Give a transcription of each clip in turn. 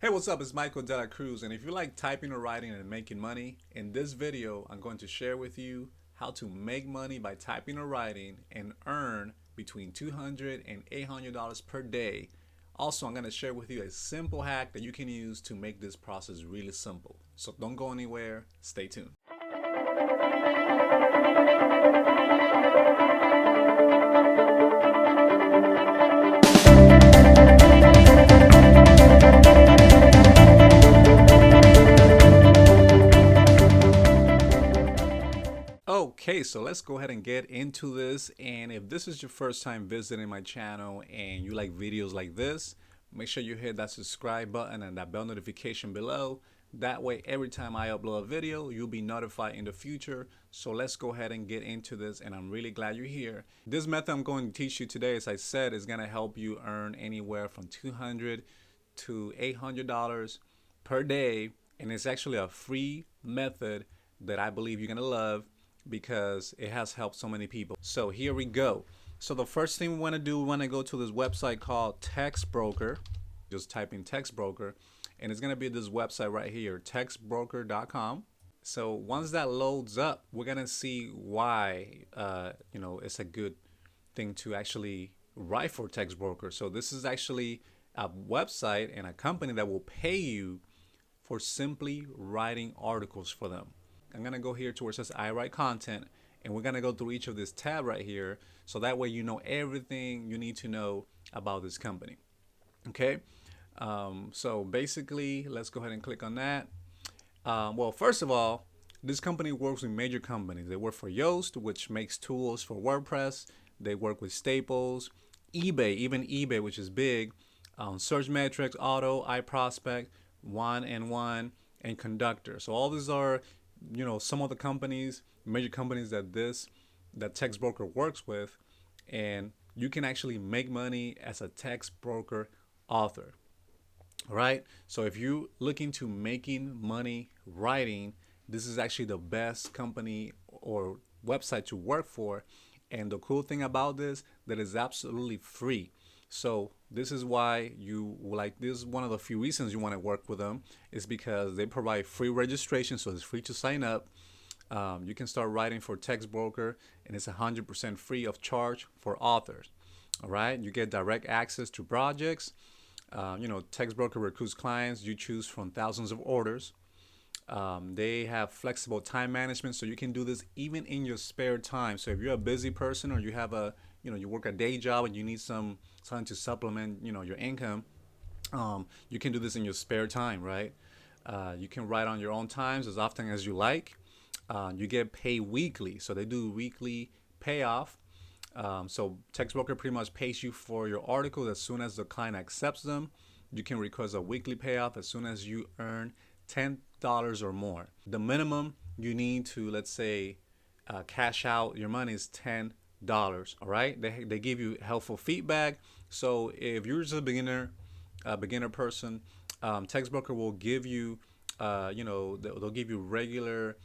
Hey, what's up? It's Michael De La Cruz, and if you like typing or writing and making money, in this video, I'm going to share with you how to make money by typing or writing and earn between $200 and $800 per day. Also, I'm going to share with you a simple hack that you can use to make this process really simple. So don't go anywhere. Stay tuned. Okay, so let's go ahead and get into this. And if this is your first time visiting my channel and you like videos like this, make sure you hit that subscribe button and that bell notification below. That way, every time I upload a video, you'll be notified in the future. So let's go ahead and get into this. And I'm really glad you're here. This method I'm going to teach you today, as I said, is going to help you earn anywhere from $200 to $800 per day. And it's actually a free method that I believe you're going to love, because it has helped so many people. So here we go. So the first thing we want to do, we want to go to this website called Textbroker. Just type in Textbroker, and it's going to be this website right here, textbroker.com. So once that loads up, we're going to see why it's a good thing to actually write for Textbroker. So this is actually a website and a company that will pay you for simply writing articles for them. I'm going to go here to where it says I write content, and we're going to go through each of this tab right here, so that way you know everything you need to know about this company. Okay, so basically, let's go ahead and click on that. Well, first of all, this company works with major companies. They work for Yoast, which makes tools for WordPress. They work with Staples, eBay, even eBay, which is big, Search Metrics, Auto, iProspect, One and One, and Conductor. So all these are some of the companies, major companies that Textbroker works with, and you can actually make money as a Textbroker author. All right. So if you're looking to making money writing, this is actually the best company or website to work for. And the cool thing about this, that is absolutely free. So this is why this is one of the few reasons you want to work with them, is because they provide free registration. So it's free to sign up. You can start writing for Textbroker, and it's 100% free of charge for authors. All right. You get direct access to projects. Textbroker recruits clients you choose from thousands of orders. They have flexible time management, so you can do this even in your spare time. So if you're a busy person, or you have you work a day job and you need something to supplement, your income, you can do this in your spare time, right? You can write on your own times as often as you like. You get paid weekly, so they do weekly payoff. So Textbroker pretty much pays you for your articles as soon as the client accepts them. You can request a weekly payoff as soon as you earn $10 or more. The minimum you need to, let's say, cash out your money is $10. All right. They give you helpful feedback. So if you're just a beginner person, Textbroker will give you, they'll give you regular,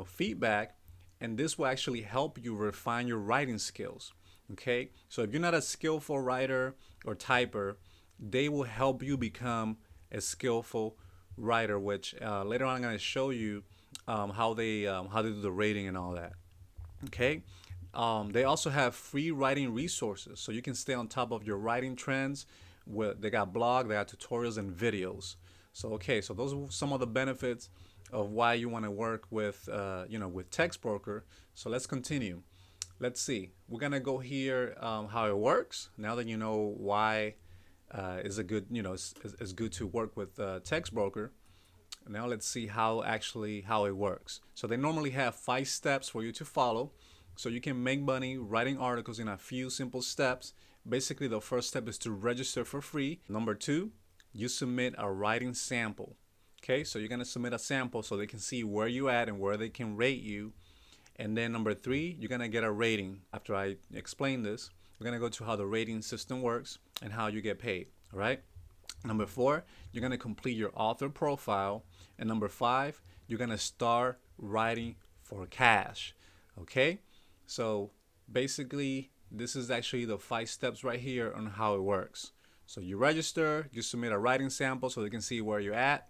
feedback, and this will actually help you refine your writing skills. Okay. So if you're not a skillful writer or typer, they will help you become a skillful writer, which later on I'm going to show you how they do the rating and all that. Okay. They also have free writing resources, so you can stay on top of your writing trends. They got blog, they got tutorials and videos. So so those are some of the benefits of why you want to work with with Textbroker. So let's continue. Let's see. We're gonna go here how it works. Now that you know why is a good it's good to work with Textbroker. Now let's see how it works. So they normally have 5 steps for you to follow, so you can make money writing articles in a few simple steps. Basically, the first step is to register for free. Number 2, you submit a writing sample. Okay, so you're gonna submit a sample so they can see where you at and where they can rate you. And then number 3, you're gonna get a rating. After I explain this, we're gonna go to how the rating system works and how you get paid. All right. Number 4, you're gonna complete your author profile, and number 5, you're gonna start writing for cash. Okay. So basically, this is actually the 5 steps right here on how it works. So you register, you submit a writing sample so they can see where you're at.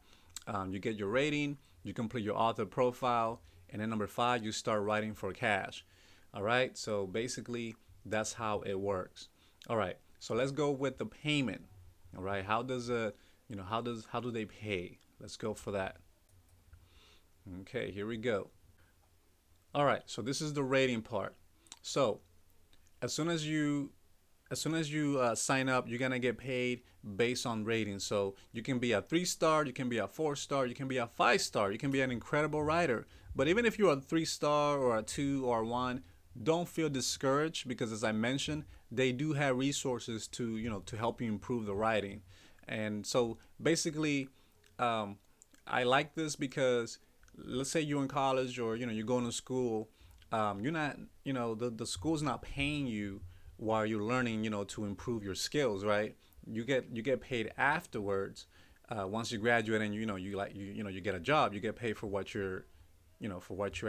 You get your rating, you complete your author profile, and then number 5, you start writing for cash. All right, so basically that's how it works. All right, so let's go with the payment. All right, how does how do they pay? Let's go for that. Okay, here we go. All right, so this is the rating part. So as soon as you sign up, you're gonna get paid based on rating. So you can be a 3-star, you can be a 4-star, you can be a 5-star, you can be an incredible writer. But even if you're a 3-star or a 2 or 1, don't feel discouraged, because as I mentioned, they do have resources to to help you improve the writing. And so basically, I like this because let's say you're in college, or you're going to school. You're not, the school's not paying you while you're learning, to improve your skills, right? You get paid afterwards. Once you graduate and you get a job, you get paid for what you're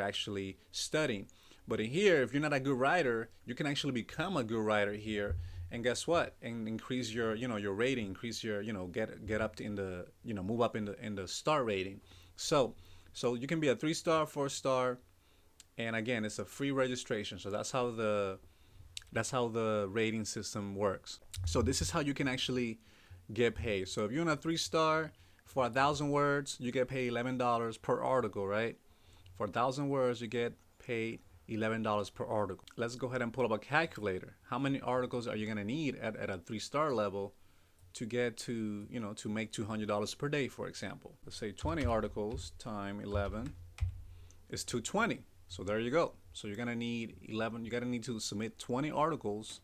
actually studying. But in here, if you're not a good writer, you can actually become a good writer here, and guess what? And increase your rating, increase your get up to in the move up in the star rating. So you can be a 3-star, 4-star, and again, it's a free registration. So that's how the rating system works. So this is how you can actually get paid. So if you're in a 3-star, for 1,000 words, you get paid $11 per article, right? For 1,000 words, you get paid $11 per article. Let's go ahead and pull up a calculator. How many articles are you gonna need at a 3-star level to get to to make $200 per day, for example? Let's say 20 articles times 11 is 220. So there you go. So you're gonna need 11. You're gonna need to submit 20 articles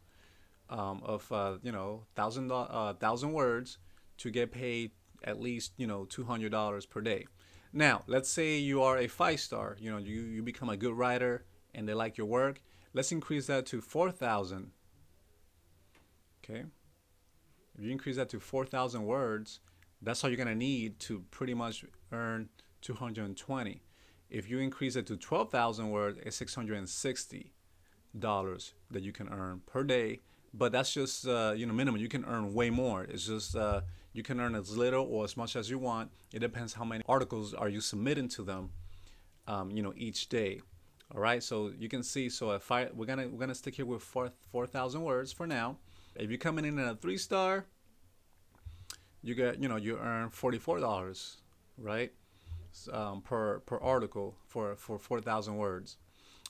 of 1,000 words to get paid at least $200 per day. Now let's say you are a 5-star. You become a good writer and they like your work. Let's increase that to 4,000. Okay. If you increase that to 4,000 words, that's all you're gonna need to pretty much earn 220. If you increase it to 12,000 words, it's $660 that you can earn per day. But that's just minimum. You can earn way more. It's just you can earn as little or as much as you want. It depends how many articles are you submitting to them, each day. All right. So you can see. So if we're gonna stick here with 4,000 words for now. If you're coming in at a 3-star, you get you earn $44, right? Per article for 4,000 words.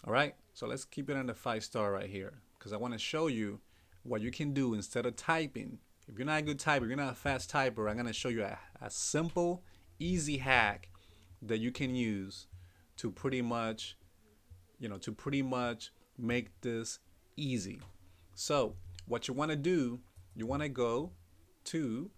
All right. So let's keep it in the 5-star right here, because I want to show you what you can do instead of typing. If you're not a good typer, you're not a fast typer, I'm going to show you a simple, easy hack that you can use to pretty much, make this easy. So what you want to do, you want to go to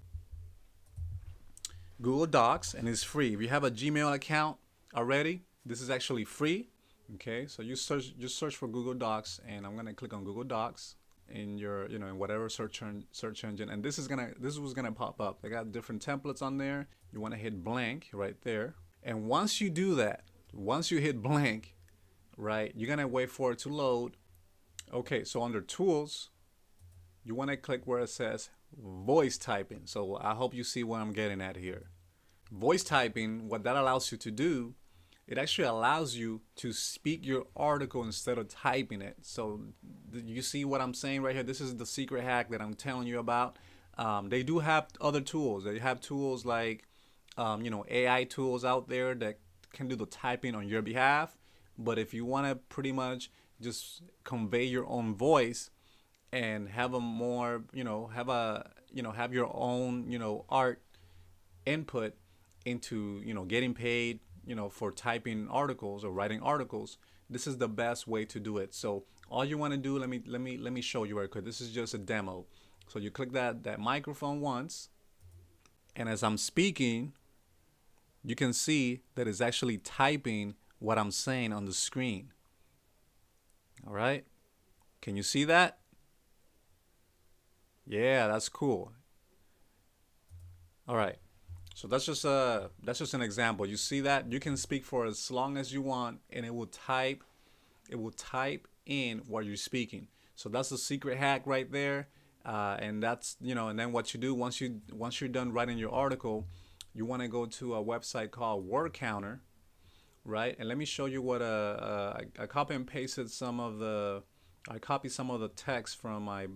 Google Docs, and it's free. If you have a Gmail account already, this is actually free. Okay, so you search for Google Docs, and I'm gonna click on Google Docs in your in whatever search engine, and this was gonna pop up. They got different templates on there. You want to hit blank right there, and once you do that, once you hit blank, right, you're gonna wait for it to load. Okay, so under Tools, you want to click where it says voice typing. So I hope you see what I'm getting at here. Voice typing, what that allows you to do, it actually allows you to speak your article instead of typing it. So you see what I'm saying right here? This is the secret hack that I'm telling you about. They do have other tools. They have tools like AI tools out there that can do the typing on your behalf. But if you want to pretty much just convey your own voice and have a more, have your own, art input into, getting paid, for typing articles or writing articles, this is the best way to do it. So all you want to do, let me show you real quick. This is just a demo. So you click that microphone once, and as I'm speaking, you can see that it's actually typing what I'm saying on the screen. All right. Can you see that? Yeah, that's cool. All right. So that's just an example. You see that? You can speak for as long as you want, and it will type in what you're speaking. So that's the secret hack right there. And that's, and then what you do once you're done writing your article, you want to go to a website called Word Counter, right? And let me show you what I copy and pasted I copied some of the text from my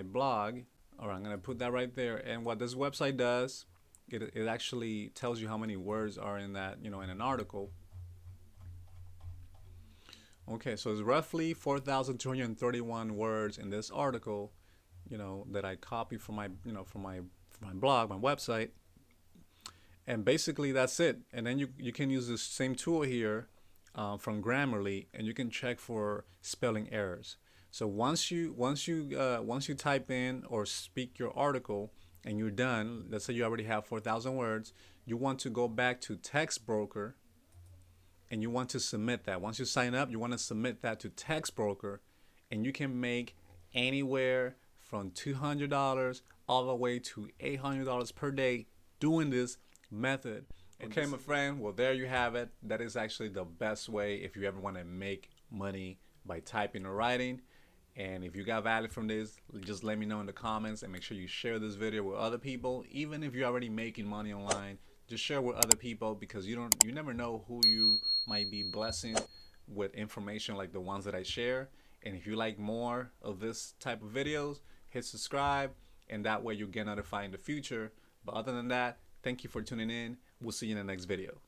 blog. All right, I'm gonna put that right there. And what this website does, it actually tells you how many words are in that, in an article. Okay, so it's roughly 4,231 words in this article, that I copied from my, from my blog, my website. And basically that's it. And then you can use this same tool here from Grammarly, and you can check for spelling errors. So once you type in or speak your article and you're done, let's say you already have 4,000 words, you want to go back to Text Broker and you want to submit that. Once you sign up, you want to submit that to Text Broker, and you can make anywhere from $200 all the way to $800 per day doing this method. Okay, my friend, well, there you have it. That is actually the best way if you ever want to make money by typing or writing. And if you got value from this, just let me know in the comments, and make sure you share this video with other people. Even if you're already making money online, just share with other people, because you never know who you might be blessing with information like the ones that I share. And if you like more of this type of videos, hit subscribe, and that way you'll get notified in the future. But other than that, thank you for tuning in. We'll see you in the next video.